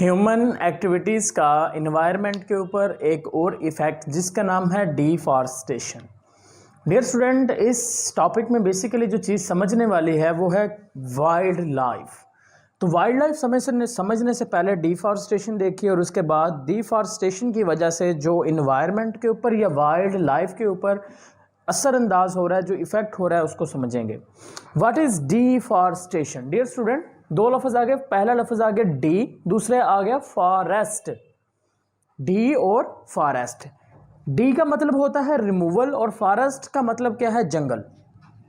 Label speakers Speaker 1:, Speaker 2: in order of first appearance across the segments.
Speaker 1: Human activities का environment के ऊपर एक और इफ़ेक्ट जिसका नाम है डिफॉरेस्टेशन। डियर स्टूडेंट, इस टॉपिक में बेसिकली जो चीज़ समझने वाली है वो है वाइल्ड लाइफ। तो वाइल्ड लाइफ समझने से पहले डिफॉरेस्टेशन देखिए और उसके बाद डिफॉरेस्टेशन की वजह से जो इन्वायरमेंट के ऊपर या वाइल्ड लाइफ के ऊपर असरअंदाज हो रहा है, जो इफ़ेक्ट हो रहा है, उसको समझेंगे। What is deforestation? Dear student, दो लफ्ज़ आ गए। पहला लफ्ज़ आ गया डी, दूसरे आ गया फॉरेस्ट। डी और फॉरेस्ट। डी का मतलब होता है रिमूवल और फॉरेस्ट का मतलब क्या है? जंगल।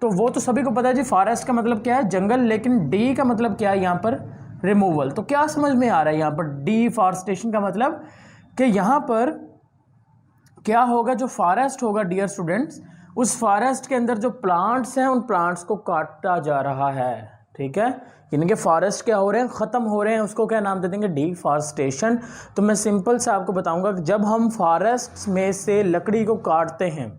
Speaker 1: तो वो तो सभी को पता है जी, फॉरेस्ट का मतलब क्या है? जंगल। लेकिन डी का मतलब क्या है यहाँ पर? रिमूवल। तो क्या समझ में आ रहा है यहाँ पर? डिफॉरेस्टेशन का मतलब कि यहाँ पर क्या होगा? जो फॉरेस्ट होगा डियर स्टूडेंट्स, उस फॉरेस्ट के अंदर जो प्लांट्स हैं उन प्लांट्स को काटा जा रहा है। ठीक है, यानी कि फॉरेस्ट क्या हो रहे हैं? ख़त्म हो रहे हैं। उसको क्या नाम दे देंगे? डिफॉरेस्टेशन। तो मैं सिंपल से आपको बताऊंगा कि जब हम फॉरेस्ट में से लकड़ी को काटते हैं,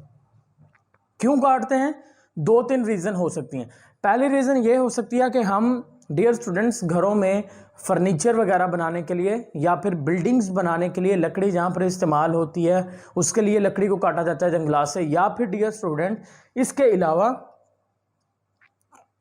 Speaker 1: क्यों काटते हैं? दो तीन रीज़न हो सकती हैं। पहली रीज़न ये हो सकती है कि हम डियर स्टूडेंट्स घरों में फर्नीचर वगैरह बनाने के लिए या फिर बिल्डिंग्स बनाने के लिए लकड़ी जहाँ पर इस्तेमाल होती है उसके लिए लकड़ी को काटा जाता है जंगलात से। या फिर डियर स्टूडेंट इसके अलावा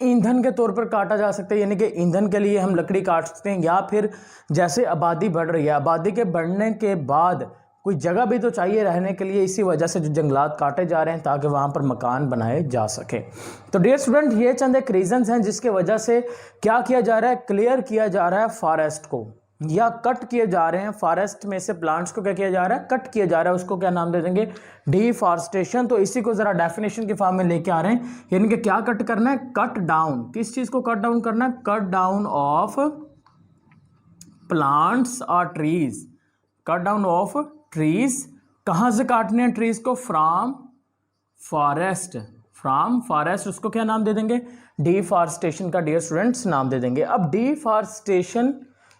Speaker 1: ईंधन के तौर पर काटा जा सकता है, यानी कि ईंधन के लिए हम लकड़ी काट सकते हैं। या फिर जैसे आबादी बढ़ रही है, आबादी के बढ़ने के बाद कोई जगह भी तो चाहिए रहने के लिए, इसी वजह से जो जंगलात काटे जा रहे हैं ताकि वहाँ पर मकान बनाए जा सके। तो डियर स्टूडेंट, ये चंद एक रीजंस हैं जिसके वजह से क्या किया जा रहा है? क्लियर किया जा रहा है फॉरेस्ट को, या कट किए जा रहे हैं। फॉरेस्ट में से प्लांट्स को क्या किया जा रहा है? कट किया जा रहा है। उसको क्या नाम दे देंगे? डिफॉरेस्टेशन। तो इसी को जरा डेफिनेशन के फॉर्म में लेके आ रहे हैं, यानी कि क्या कट करना है? Cut down. किस चीज को कट डाउन करना है? कट डाउन ऑफ प्लांट्स और trees. Cut down of trees. कहां से काटने हैं ट्रीज को? From forest. From forest. उसको क्या नाम दे देंगे? डिफॉरेस्टेशन का डियर स्टूडेंट्स नाम दे देंगे। अब डिफॉरेस्टेशन,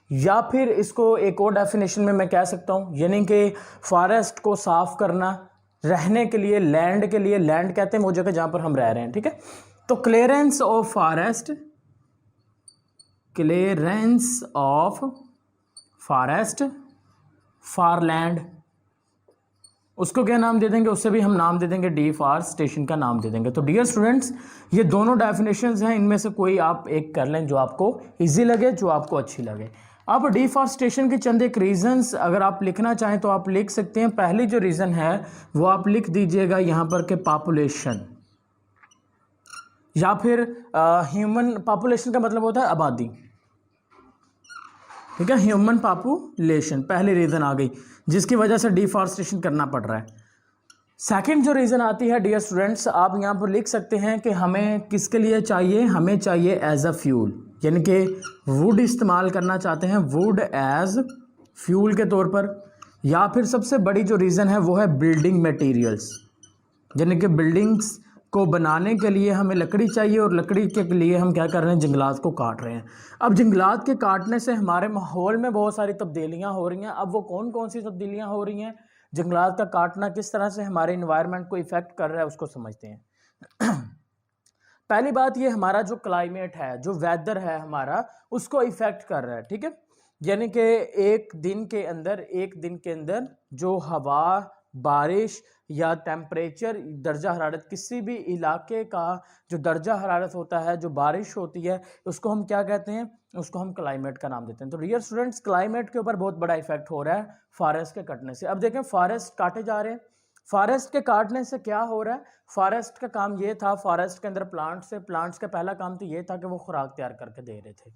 Speaker 1: या फिर इसको एक और डेफिनेशन में मैं कह सकता हूं, यानी कि फॉरेस्ट को साफ करना रहने के लिए, लैंड के लिए। लैंड कहते हैं वो जगह जहां पर हम रह रहे हैं। ठीक है, तो clearance of forest, clearance of forest for land, उसको क्या नाम दे देंगे? उससे भी हम नाम दे देंगे डिफॉरेस्टेशन का नाम दे देंगे। तो डियर स्टूडेंट्स, ये दोनों डेफिनेशंस हैं, इनमें से कोई आप एक कर लें जो आपको इजी लगे, जो आपको अच्छी लगे। अब डिफॉरेस्टेशन के चंद एक रीजंस अगर आप लिखना चाहें तो आप लिख सकते हैं। पहली जो रीजन है वो आप लिख दीजिएगा यहां पर के पॉपुलेशन, या फिर ह्यूमन पॉपुलेशन का मतलब होता है आबादी। ठीक है, ह्यूमन पॉपुलेशन पहली रीजन आ गई जिसकी वजह से डिफॉरेस्टेशन करना पड़ रहा है। सेकंड जो रीजन आती है डियर स्टूडेंट्स, आप यहां पर लिख सकते हैं कि हमें किसके लिए चाहिए? हमें चाहिए एज अ फ्यूल, यानी कि वुड इस्तेमाल करना चाहते हैं, वुड एज फ्यूल के तौर पर। या फिर सबसे बड़ी जो रीज़न है वो है बिल्डिंग मटेरियल्स, यानी कि बिल्डिंग्स को बनाने के लिए हमें लकड़ी चाहिए और लकड़ी के लिए हम क्या कर रहे हैं? जंगलात को काट रहे हैं। अब जंगलात के काटने से हमारे माहौल में बहुत सारी तब्दीलियां हो रही हैं। अब वो कौन कौन सी तब्दीलियां हो रही हैं? जंगलात का काटना किस तरह से हमारे इन्वायरमेंट को इफेक्ट कर रहा है, उसको समझते हैं। पहली बात, ये हमारा जो क्लाइमेट है, जो वेदर है हमारा, उसको इफेक्ट कर रहा है। ठीक है, यानी कि एक दिन के अंदर जो हवा, बारिश या टेम्परेचर, दर्जा हरारत, किसी भी इलाके का जो दर्जा हरारत होता है, जो बारिश होती है, उसको हम क्या कहते हैं? उसको हम क्लाइमेट का नाम देते हैं। तो डियर स्टूडेंट्स, क्लाइमेट के ऊपर बहुत बड़ा इफेक्ट हो रहा है फॉरेस्ट के कटने से। अब देखें, फॉरेस्ट काटे जा रहे हैं। फॉरेस्ट के काटने से क्या हो रहा है? फॉरेस्ट का काम ये था, फॉरेस्ट के अंदर प्लांट्स का पहला काम तो ये था कि वो खुराक तैयार करके दे रहे थे।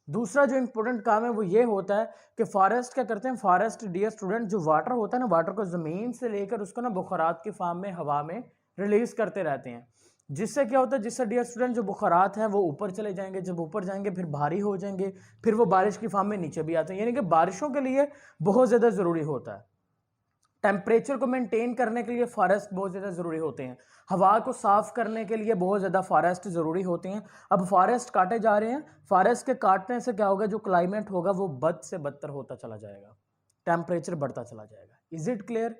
Speaker 1: दूसरा जो इंपॉर्टेंट काम है वो ये होता है कि फॉरेस्ट क्या करते हैं? फॉरेस्ट डियर स्टूडेंट, जो वाटर होता है ना, वाटर को ज़मीन से लेकर उसको ना बुखारात की फॉर्म में हवा में रिलीज करते रहते हैं। जिससे क्या होता है? जिससे डियर स्टूडेंट जो बुखारात हैं वो ऊपर चले जाएंगे, जब ऊपर जाएंगे फिर भारी हो जाएंगे, फिर वो बारिश की फॉर्म में नीचे भी आते हैं। यानी कि बारिशों के लिए बहुत ज़्यादा ज़रूरी होता है। टेम्परेचर को मेंटेन करने के लिए फॉरेस्ट बहुत ज़्यादा ज़रूरी होते हैं। हवा को साफ करने के लिए बहुत ज़्यादा फॉरेस्ट ज़रूरी होते हैं। अब फॉरेस्ट काटे जा रहे हैं। फॉरेस्ट के काटने से क्या होगा? जो क्लाइमेट होगा वो बद से बदतर होता चला जाएगा, टेम्परेचर बढ़ता चला जाएगा। Is it clear?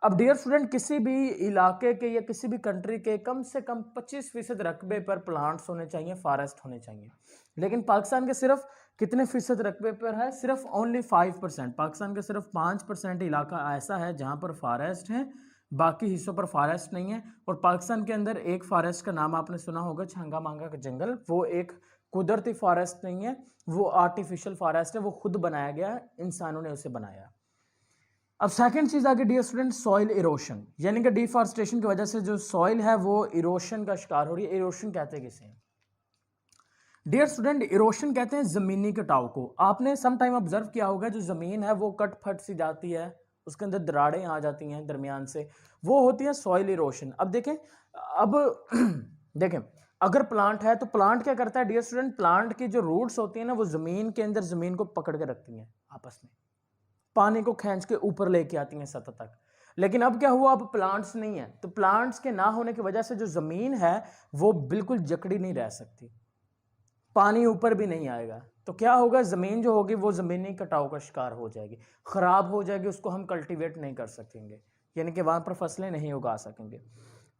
Speaker 1: अब डियर स्टूडेंट, किसी भी इलाके के या किसी भी कंट्री के कम से कम 25% रकबे पर प्लांट्स होने चाहिए, फॉरेस्ट होने चाहिए। लेकिन पाकिस्तान के सिर्फ कितने फीसद रकबे पर है? सिर्फ ओनली 5%। पाकिस्तान का सिर्फ 5% इलाका ऐसा है जहाँ पर फॉरेस्ट है, बाकी हिस्सों पर फॉरेस्ट नहीं है। और पाकिस्तान के अंदर एक फॉरेस्ट का नाम आपने सुना होगा, छंगा मांगा का जंगल। वो एक कुदरती फॉरेस्ट नहीं है, वो आर्टिफिशियल फॉरेस्ट है, वो खुद बनाया गया है, इंसानों ने उसे बनाया। अब सेकंड चीज आगे डियर स्टूडेंट, सॉइल इरोशन, यानी कि डिफॉरेस्टेशन की वजह से जो सॉइल है वो इरोशन का शिकार हो रही है। इरोशन कहते हैं किसे डियर स्टूडेंट? इरोशन कहते हैं जमीनी कटाव को। आपने सम टाइम ऑब्जर्व किया होगा, जो जमीन है वो कट फट सी जाती है, उसके अंदर दरारें आ जाती हैं दरमियान से, वो होती है सॉइल इरोशन। अब देखें, अब देखें, अगर प्लांट है तो प्लांट क्या करता है डियर स्टूडेंट? प्लांट की जो रूट्स होती है ना, वो जमीन के अंदर जमीन को पकड़ के रखती हैं, आपस में पानी को खींच के ऊपर लेके आती हैं सतह तक। लेकिन अब क्या हुआ, अब प्लांट्स नहीं है, तो प्लांट्स के ना होने की वजह से जो जमीन है वो बिल्कुल जकड़ी नहीं रह सकती, पानी ऊपर भी नहीं आएगा। तो क्या होगा, जमीन जो होगी वो जमीनी कटाव का शिकार हो जाएगी, खराब हो जाएगी, उसको हम कल्टीवेट नहीं कर सकेंगे, यानी कि वहां पर फसलें नहीं उगा सकेंगे।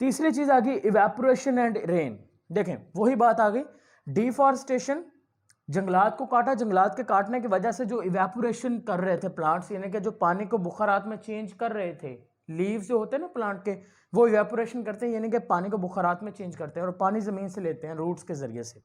Speaker 1: तीसरी चीज आ गई इवेपोरेशन एंड रेन। देखें वही बात आ गई, डिफॉरेस्टेशन, जंगलात को काटा, जंगलात के काटने की वजह से जो इवेपोरेशन कर रहे थे प्लांट्स, यानी कि जो पानी को बुखारात में चेंज कर रहे थे, लीव्स जो होते हैं ना प्लांट के, वो इवेपोरेशन करते हैं, यानी कि पानी को बुखारात में चेंज करते हैं और पानी जमीन से लेते हैं रूट्स के जरिए से।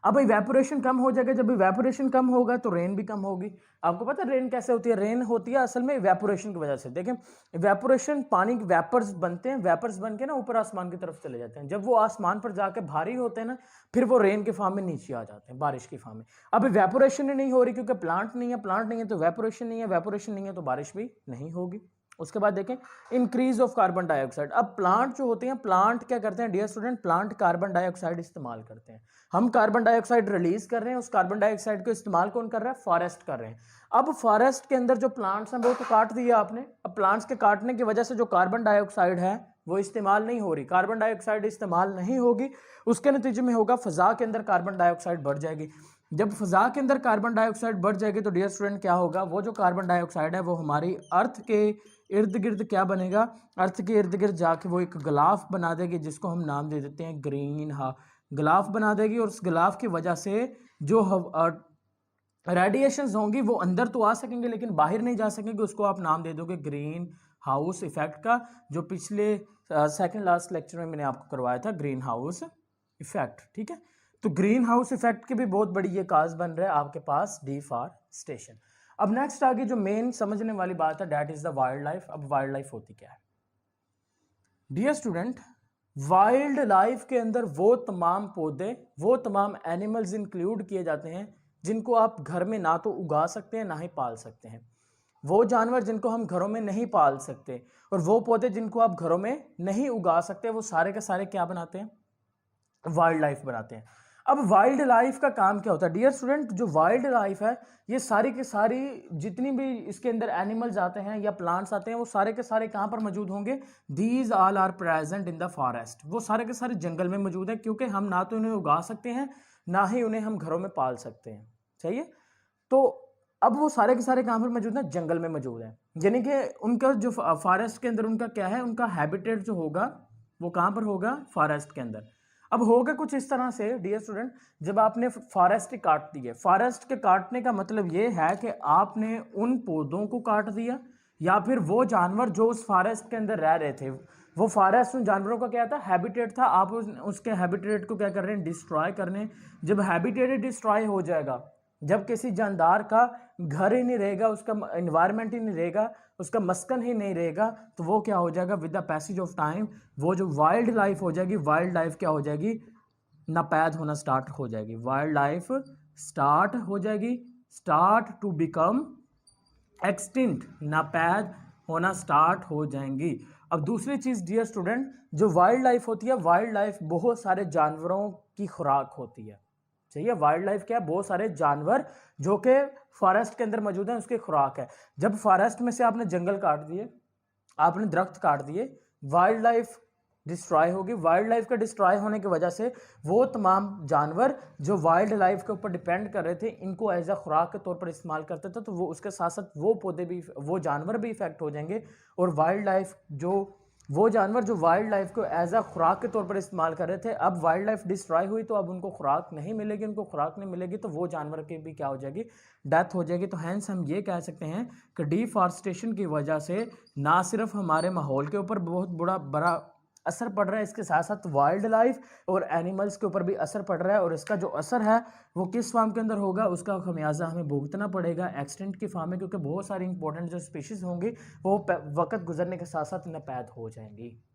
Speaker 1: अब इवेपोरेशन कम हो जाएगा, जब इवेपोरेशन कम होगा तो रेन भी कम होगी। आपको पता है रेन कैसे होती है? रेन होती है असल में इवेपोरेशन की वजह से। देखें, इवेपोरेशन, पानी के वेपर्स बनते हैं, वेपर्स बन के ना ऊपर आसमान की तरफ चले जाते हैं, जब वो आसमान पर जाके भारी होते हैं ना, फिर वो रेन के फॉर्म में नीचे आ जाते हैं, बारिश की फॉर्म में। अब इवेपोरेशन ही नहीं हो रही क्योंकि प्लांट नहीं है, प्लांट नहीं है तो इवेपोरेशन नहीं है, इवेपोरेशन नहीं है तो बारिश भी नहीं होगी। उसके बाद देखें इंक्रीज ऑफ कार्बन डाइऑक्साइड। अब प्लांट जो होते हैं, प्लांट क्या करते हैं dear student? Plant carbon dioxide इस्तेमाल करते हैं। हम कार्बन डाइऑक्साइड रिलीज कर रहे हैं, उस कार्बन डाइऑक्साइड को इस्तेमाल कौन कर रहा है? फॉरेस्ट कर रहे हैं। अब फॉरेस्ट के अंदर जो प्लांट्स हैं वो तो काट दिए आपने, अब प्लांट्स के काटने की वजह से जो कार्बन डाइऑक्साइड है वो इस्तेमाल नहीं हो रही, कार्बन डाइऑक्साइड इस्तेमाल नहीं होगी, उसके नतीजे में होगा फजा के अंदर कार्बन डाइऑक्साइड बढ़ जाएगी। जब फजा के अंदर कार्बन डाइऑक्साइड बढ़ जाएगी तो डियर स्टूडेंट क्या होगा, वो जो कार्बन डाइऑक्साइड है वो हमारी अर्थ के इर्द गिर्द क्या बनेगा? अर्थ के इर्द गिर्द जाके वो एक गिलाफ बना देगी, जिसको हम नाम दे देते हैं ग्रीन गिलाफ बना देगी। और उस गिलाफ की वजह से जो रेडिएशंस होंगी वो अंदर तो आ सकेंगे लेकिन बाहर नहीं जा सकेंगे, उसको आप नाम दे दोगे ग्रीन हाउस इफेक्ट का, जो पिछले सेकंड लास्ट लेक्चर में मैंने आपको करवाया था, ग्रीन हाउस इफेक्ट। ठीक है, तो ग्रीन हाउस इफेक्ट की भी बहुत बड़ी ये काज बन रहा है आपके पास डिफॉरेस्टेशन। अब नेक्स्ट आगे जो मेन समझने वाली बात है, that is the wild life. अब वाइल्ड लाइफ होती क्या है डियर स्टूडेंट? वाइल्ड लाइफ के अंदर वो तमाम पौधे, वो तमाम एनिमल्स इंक्लूड किए जाते हैं जिनको आप घर में ना तो उगा सकते हैं ना ही पाल सकते हैं, वो जानवर जिनको हम घरों में नहीं पाल सकते, और वो पौधे जिनको आप घरों में नहीं उगा सकते, वो सारे के सारे क्या बनाते हैं? वाइल्ड लाइफ बनाते हैं। अब वाइल्ड लाइफ का काम क्या होता है डियर स्टूडेंट? जो वाइल्ड लाइफ है ये सारी की सारी जितनी भी इसके अंदर एनिमल्स आते हैं या प्लांट्स आते हैं, वो सारे के सारे कहाँ पर मौजूद होंगे? These all are present in the forest. वो सारे के सारे जंगल में मौजूद है, क्योंकि हम ना तो उन्हें उगा सकते हैं ना ही उन्हें हम घरों में पाल सकते हैं। चाहिए तो अब वो सारे के सारे कहाँ पर मौजूद है? जंगल में मौजूद है। यानी कि उनका जो फॉरेस्ट के अंदर उनका क्या है, उनका हैबिटेट जो होगा वो कहाँ पर होगा? फॉरेस्ट के अंदर। अब होगा कुछ इस तरह से डियर स्टूडेंट, जब आपने फॉरेस्ट काट दी है, फॉरेस्ट के काटने का मतलब ये है कि आपने उन पौधों को काट दिया, या फिर वो जानवर जो उस फॉरेस्ट के अंदर रह रहे थे, वो फॉरेस्ट उन जानवरों का क्या था? हैबिटेट था। आप उसके हैबिटेट को क्या कर रहे हैं? डिस्ट्रॉय कर रहे हैं। जब हैबिटेट डिस्ट्रॉय हो जाएगा, जब किसी जानदार का घर ही नहीं रहेगा, उसका एनवायरनमेंट ही नहीं रहेगा, उसका मस्कन ही नहीं रहेगा, तो वो क्या हो जाएगा? With the passage of time वो जो वाइल्ड लाइफ हो जाएगी, वाइल्ड लाइफ क्या हो जाएगी? नापैद होना स्टार्ट हो जाएगी। वाइल्ड लाइफ स्टार्ट हो जाएगी, स्टार्ट टू बिकम एक्सटिंक्ट, नापैद होना स्टार्ट हो जाएंगी। अब दूसरी चीज डियर स्टूडेंट, जो वाइल्ड लाइफ होती है, वाइल्ड लाइफ बहुत सारे जानवरों की खुराक होती है। चाहिए, वाइल्ड लाइफ क्या है? बहुत सारे जानवर जो कि फॉरेस्ट के अंदर मौजूद हैं, उसकी खुराक है। जब फॉरेस्ट में से आपने जंगल काट दिए, आपने दरख्त काट दिए, वाइल्ड लाइफ डिस्ट्रॉय होगी। वाइल्ड लाइफ का डिस्ट्रॉय होने की वजह से वो तमाम जानवर जो वाइल्ड लाइफ के ऊपर डिपेंड कर रहे थे, इनको एज अ खुराक के तौर पर इस्तेमाल करते थे, तो वो उसके साथ साथ वो पौधे भी, वो जानवर भी इफेक्ट हो जाएंगे, और वाइल्ड लाइफ जो वो जानवर जो वाइल्ड लाइफ को एज अ खुराक के तौर पर इस्तेमाल कर रहे थे, अब वाइल्ड लाइफ डिस्ट्रॉय हुई तो अब उनको खुराक नहीं मिलेगी, उनको खुराक नहीं मिलेगी तो वो जानवर की भी क्या हो जाएगी, डेथ हो जाएगी। तो हैंस हम ये कह सकते हैं कि डिफॉरेस्टेशन की वजह से ना सिर्फ हमारे माहौल के ऊपर बहुत बड़ा असर पड़ रहा है, इसके साथ साथ वाइल्ड लाइफ और एनिमल्स के ऊपर भी असर पड़ रहा है। और इसका जो असर है वो किस फॉर्म के अंदर होगा, उसका खमियाजा हमें भुगतना पड़ेगा एक्सटेंट की फॉर्म में, क्योंकि बहुत सारी इंपॉर्टेंट जो स्पीशीज़ होंगी वो वक्त गुजरने के साथ साथ नपैद हो जाएंगी।